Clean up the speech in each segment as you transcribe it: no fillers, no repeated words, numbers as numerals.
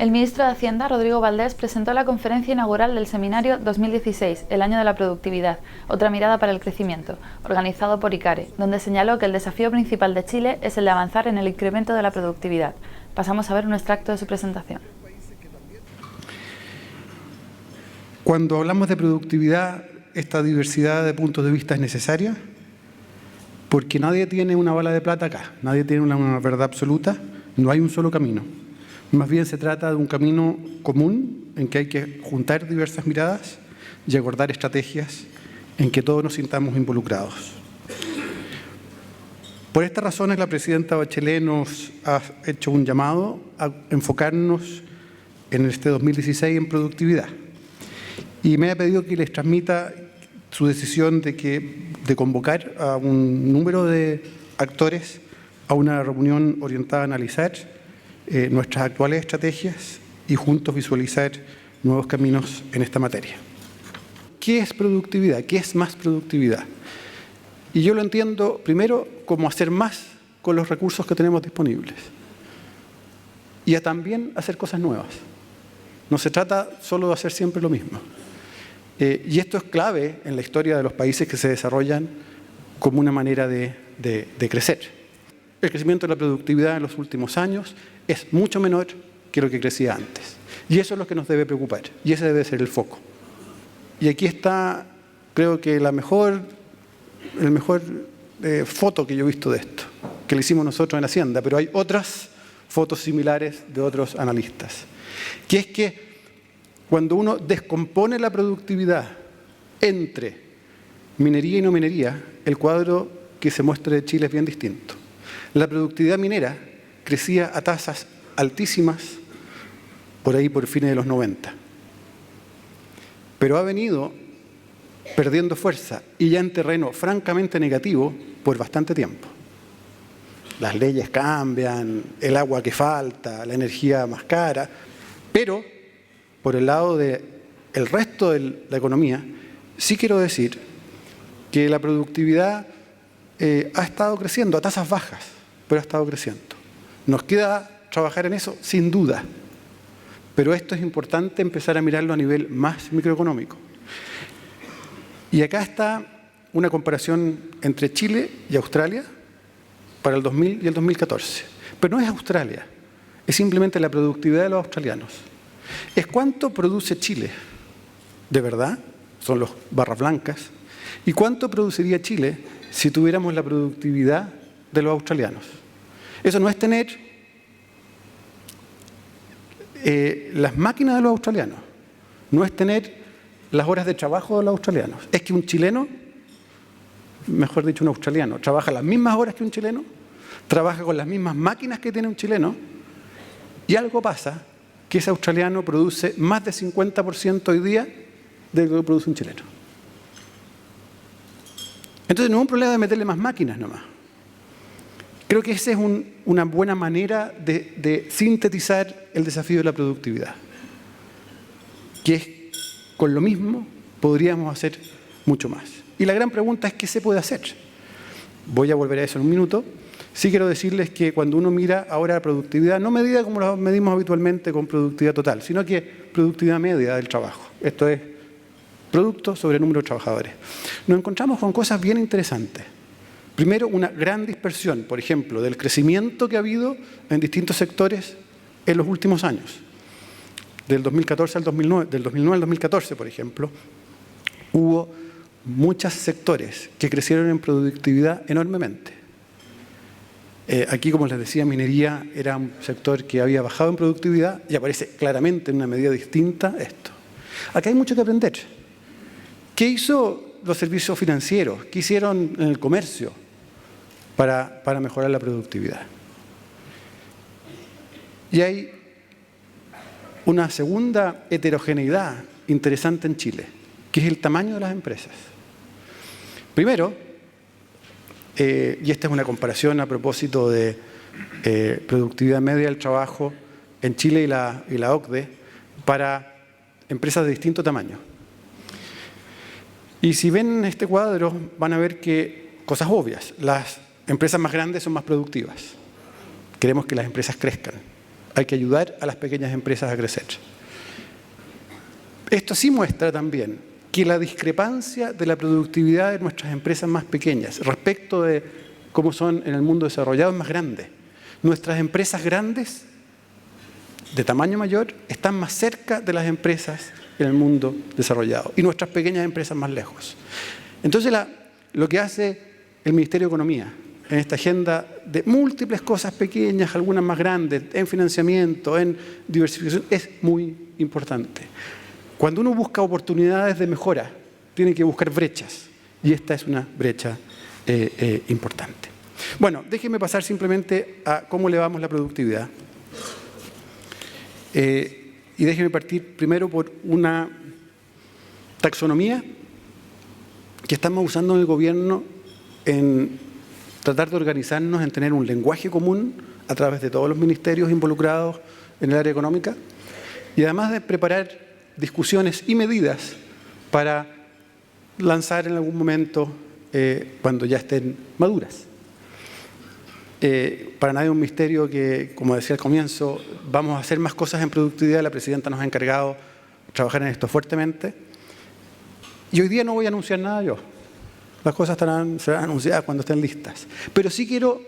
El ministro de Hacienda, Rodrigo Valdés, presentó la conferencia inaugural del seminario 2016, el año de la productividad, otra mirada para el crecimiento, organizado por ICARE, donde señaló que el desafío principal de Chile es el de avanzar en el incremento de la productividad. Pasamos a ver un extracto de su presentación. Cuando hablamos de productividad, esta diversidad de puntos de vista es necesaria, porque nadie tiene una bala de plata acá, nadie tiene una verdad absoluta, no hay un solo camino. Más bien se trata de un camino común en que hay que juntar diversas miradas y acordar estrategias en que todos nos sintamos involucrados. Por estas razones, la presidenta Bachelet nos ha hecho un llamado a enfocarnos en este 2016 en productividad. Y me ha pedido que les transmita su decisión de convocar a un número de actores a una reunión orientada a analizar nuestras actuales estrategias y juntos visualizar nuevos caminos en esta materia. ¿Qué es productividad? ¿Qué es más productividad? Y yo lo entiendo primero como hacer más con los recursos que tenemos disponibles y también hacer cosas nuevas. No se trata solo de hacer siempre lo mismo. Y esto es clave en la historia de los países que se desarrollan como una manera de crecer. El crecimiento de la productividad en los últimos años es mucho menor que lo que crecía antes. Y eso es lo que nos debe preocupar. Y ese debe ser el foco. Y aquí está, creo que el mejor foto que yo he visto de esto, que le hicimos nosotros en Hacienda, pero hay otras fotos similares de otros analistas. Que es que cuando uno descompone la productividad entre minería y no minería, el cuadro que se muestra de Chile es bien distinto. La productividad minera crecía a tasas altísimas por ahí por fines de los 90. Pero ha venido perdiendo fuerza y ya en terreno francamente negativo por bastante tiempo. Las leyes cambian, el agua que falta, la energía más cara, pero por el lado del resto de la economía, sí quiero decir que la productividad ha estado creciendo a tasas bajas, pero ha estado creciendo. Nos queda trabajar en eso, sin duda, pero esto es importante empezar a mirarlo a nivel más microeconómico. Y acá está una comparación entre Chile y Australia para el 2000 y el 2014. Pero no es Australia, es simplemente la productividad de los australianos. Es cuánto produce Chile, de verdad, son los barras blancas, y cuánto produciría Chile si tuviéramos la productividad de los australianos. Eso no es tener las máquinas de los australianos, no es tener las horas de trabajo de los australianos, es que un chileno, mejor dicho un australiano, trabaja las mismas horas que un chileno, trabaja con las mismas máquinas que tiene un chileno, y algo pasa que ese australiano produce más de 50% hoy día de lo que produce un chileno. Entonces no es un problema de meterle más máquinas nomás. Creo que esa es una buena manera de sintetizar el desafío de la productividad. Que es, con lo mismo, podríamos hacer mucho más. Y la gran pregunta es, ¿qué se puede hacer? Voy a volver a eso en un minuto. Sí quiero decirles que cuando uno mira ahora la productividad, no medida como la medimos habitualmente con productividad total, sino que productividad media del trabajo. Esto es producto sobre número de trabajadores. Nos encontramos con cosas bien interesantes. Primero, una gran dispersión, por ejemplo, del crecimiento que ha habido en distintos sectores en los últimos años. Del 2014 al 2009, del 2009 al 2014, por ejemplo, hubo muchos sectores que crecieron en productividad enormemente. Aquí, como les decía, minería era un sector que había bajado en productividad y aparece claramente en una medida distinta esto. Acá hay mucho que aprender. ¿Qué hizo los servicios financieros? ¿Qué hicieron en el comercio para mejorar la productividad? Y hay una segunda heterogeneidad interesante en Chile, que es el tamaño de las empresas. Primero, y esta es una comparación a propósito de productividad media del trabajo en Chile y la OCDE para empresas de distinto tamaño. Y si ven este cuadro, van a ver que cosas obvias. Las empresas más grandes son más productivas. Queremos que las empresas crezcan. Hay que ayudar a las pequeñas empresas a crecer. Esto sí muestra también que la discrepancia de la productividad de nuestras empresas más pequeñas respecto de cómo son en el mundo desarrollado es más grande. Nuestras empresas grandes, de tamaño mayor, están más cerca de las empresas en el mundo desarrollado y nuestras pequeñas empresas más lejos. Entonces, lo que hace el Ministerio de Economía en esta agenda de múltiples cosas pequeñas, algunas más grandes, en financiamiento, en diversificación, es muy importante. Cuando uno busca oportunidades de mejora, tiene que buscar brechas, y esta es una brecha importante. Bueno, déjenme pasar simplemente a cómo elevamos la productividad. Y déjenme partir primero por una taxonomía que estamos usando en el gobierno en tratar de organizarnos, en tener un lenguaje común a través de todos los ministerios involucrados en el área económica y además de preparar discusiones y medidas para lanzar en algún momento cuando ya estén maduras. Para nadie es un misterio que, como decía al comienzo, vamos a hacer más cosas en productividad. La presidenta nos ha encargado de trabajar en esto fuertemente. Y hoy día no voy a anunciar nada yo. Las cosas serán anunciadas cuando estén listas. Pero sí quiero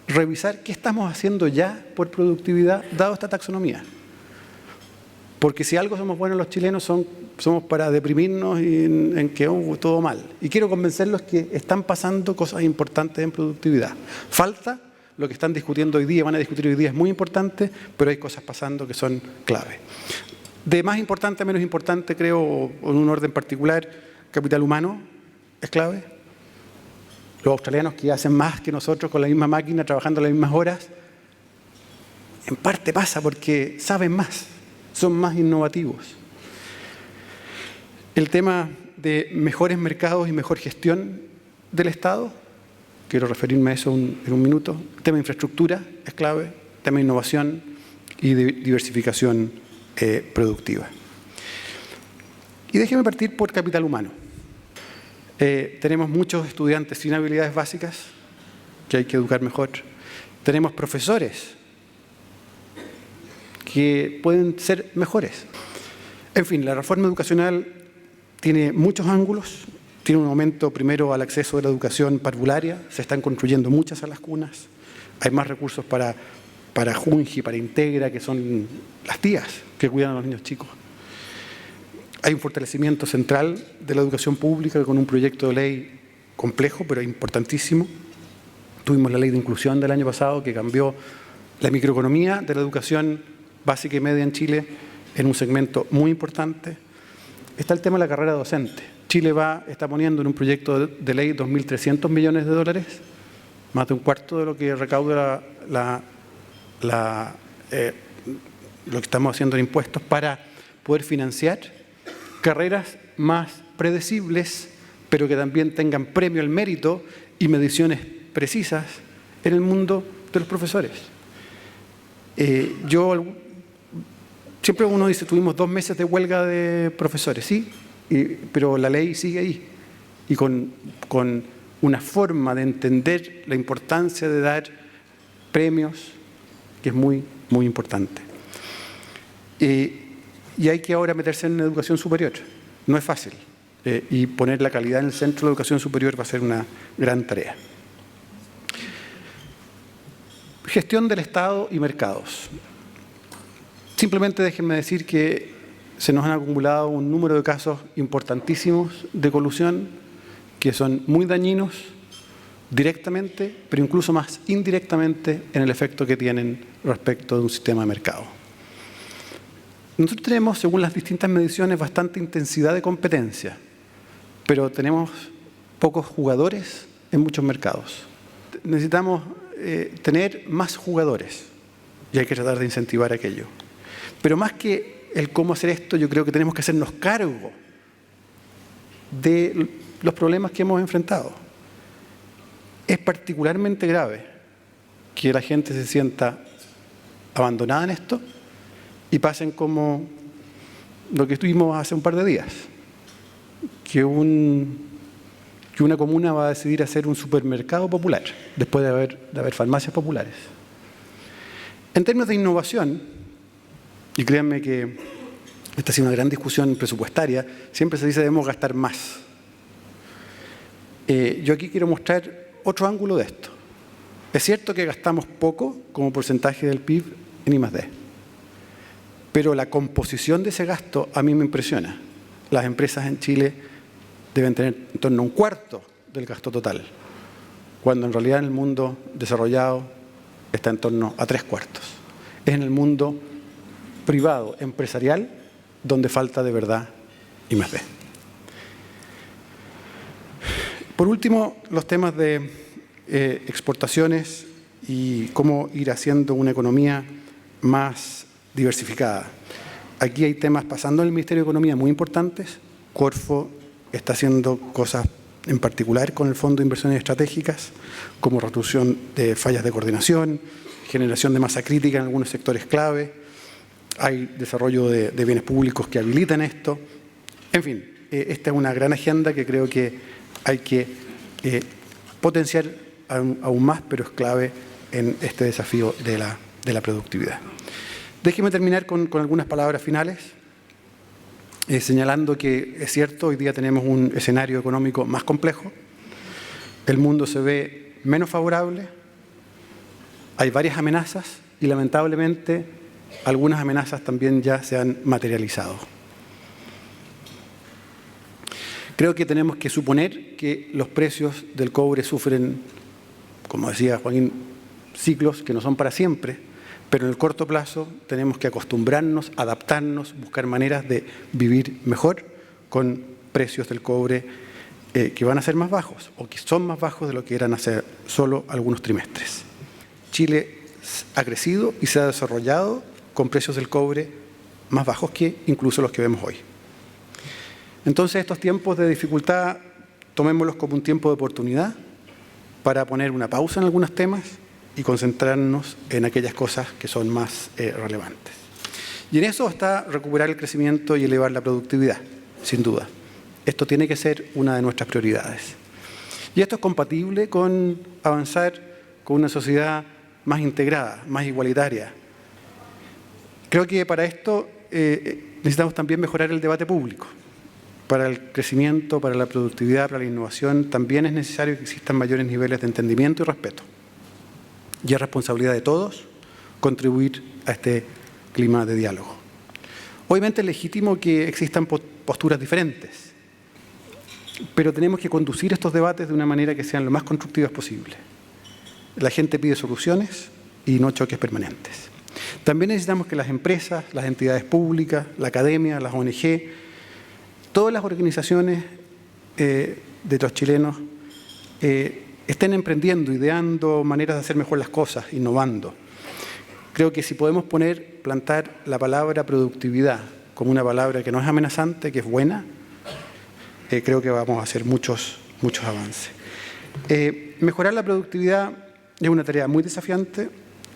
revisar qué estamos haciendo ya por productividad, dado esta taxonomía. Porque si algo somos buenos los chilenos, somos para deprimirnos y en que todo mal. Y quiero convencerlos que están pasando cosas importantes en productividad. Falta lo que están discutiendo hoy día, van a discutir hoy día, es muy importante, pero hay cosas pasando que son clave. De más importante a menos importante, creo, en un orden particular, capital humano es clave. Los australianos que hacen más que nosotros con la misma máquina, trabajando las mismas horas, en parte pasa porque saben más. Son más innovativos. El tema de mejores mercados y mejor gestión del Estado, quiero referirme a eso en un minuto. El tema de infraestructura es clave, el tema de innovación y de diversificación productiva. Y déjeme partir por capital humano. Tenemos muchos estudiantes sin habilidades básicas que hay que educar mejor. Tenemos profesores que pueden ser mejores. En fin, la reforma educacional tiene muchos ángulos. Tiene un aumento primero al acceso de la educación parvularia. Se están construyendo muchas salas cunas. Hay más recursos para Junji, para Integra, que son las tías que cuidan a los niños chicos. Hay un fortalecimiento central de la educación pública con un proyecto de ley complejo, pero importantísimo. Tuvimos la ley de inclusión del año pasado que cambió la microeconomía de la educación básica y media en Chile en un segmento muy importante. Está el tema de la carrera docente. Chile está poniendo en un proyecto de ley 2.300 millones de dólares, más de un cuarto de lo que recauda lo que estamos haciendo en impuestos para poder financiar carreras más predecibles, pero que también tengan premio al mérito y mediciones precisas en el mundo de los profesores. Siempre uno dice, tuvimos 2 meses de huelga de profesores, sí, pero la ley sigue ahí. Y con una forma de entender la importancia de dar premios, que es muy, muy importante. Y hay que ahora meterse en educación superior. No es fácil. Y poner la calidad en el centro de la educación superior va a ser una gran tarea. Gestión del Estado y mercados. Simplemente déjenme decir que se nos han acumulado un número de casos importantísimos de colusión que son muy dañinos directamente, pero incluso más indirectamente en el efecto que tienen respecto de un sistema de mercado. Nosotros tenemos, según las distintas mediciones, bastante intensidad de competencia, pero tenemos pocos jugadores en muchos mercados. Necesitamos tener más jugadores y hay que tratar de incentivar aquello. Pero más que el cómo hacer esto, yo creo que tenemos que hacernos cargo de los problemas que hemos enfrentado. Es particularmente grave que la gente se sienta abandonada en esto y pasen como lo que estuvimos hace un par de días, que una comuna va a decidir hacer un supermercado popular después de haber farmacias populares. En términos de innovación, y créanme que esta ha sido una gran discusión presupuestaria, siempre se dice que debemos gastar más. Yo aquí quiero mostrar otro ángulo de esto. Es cierto que gastamos poco como porcentaje del PIB en I+D, pero la composición de ese gasto a mí me impresiona. Las empresas en Chile deben tener en torno a un cuarto del gasto total, cuando en realidad en el mundo desarrollado está en torno a 3/4. Es en el mundo privado, empresarial, donde falta de verdad I+D. Por último, los temas de exportaciones y cómo ir haciendo una economía más diversificada. Aquí hay temas pasando en el Ministerio de Economía muy importantes. Corfo está haciendo cosas en particular con el Fondo de Inversiones Estratégicas, como reducción de fallas de coordinación, generación de masa crítica en algunos sectores clave. Hay desarrollo de bienes públicos que habilitan esto. En fin, esta es una gran agenda que creo que hay que potenciar aún más, pero es clave en este desafío de la productividad. Déjeme terminar con algunas palabras finales, señalando que es cierto, hoy día tenemos un escenario económico más complejo, el mundo se ve menos favorable, hay varias amenazas y lamentablemente algunas amenazas también ya se han materializado. Creo que tenemos que suponer que los precios del cobre sufren, como decía Joaquín, ciclos que no son para siempre, pero en el corto plazo tenemos que acostumbrarnos, adaptarnos, buscar maneras de vivir mejor con precios del cobre que van a ser más bajos o que son más bajos de lo que eran hace solo algunos trimestres. Chile ha crecido y se ha desarrollado con precios del cobre más bajos que incluso los que vemos hoy. Entonces, estos tiempos de dificultad, tomémoslos como un tiempo de oportunidad para poner una pausa en algunos temas y concentrarnos en aquellas cosas que son más relevantes. Y en eso está recuperar el crecimiento y elevar la productividad, sin duda. Esto tiene que ser una de nuestras prioridades. Y esto es compatible con avanzar con una sociedad más integrada, más igualitaria. Creo que para esto necesitamos también mejorar el debate público. Para el crecimiento, para la productividad, para la innovación, también es necesario que existan mayores niveles de entendimiento y respeto. Y es responsabilidad de todos contribuir a este clima de diálogo. Obviamente es legítimo que existan posturas diferentes, pero tenemos que conducir estos debates de una manera que sean lo más constructivas posible. La gente pide soluciones y no choques permanentes. También necesitamos que las empresas, las entidades públicas, la academia, las ONG, todas las organizaciones de los chilenos estén emprendiendo, ideando maneras de hacer mejor las cosas, innovando. Creo que si podemos plantar la palabra productividad como una palabra que no es amenazante, que es buena, creo que vamos a hacer muchos avances. Mejorar la productividad es una tarea muy desafiante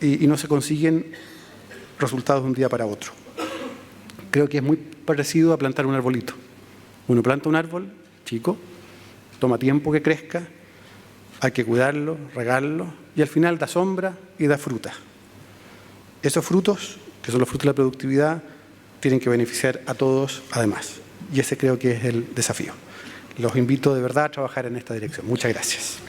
y no se consiguen resultados de un día para otro. Creo que es muy parecido a plantar un arbolito. Uno planta un árbol chico, toma tiempo que crezca, hay que cuidarlo, regarlo y al final da sombra y da fruta. Esos frutos, que son los frutos de la productividad, tienen que beneficiar a todos además. Y ese creo que es el desafío. Los invito de verdad a trabajar en esta dirección. Muchas gracias.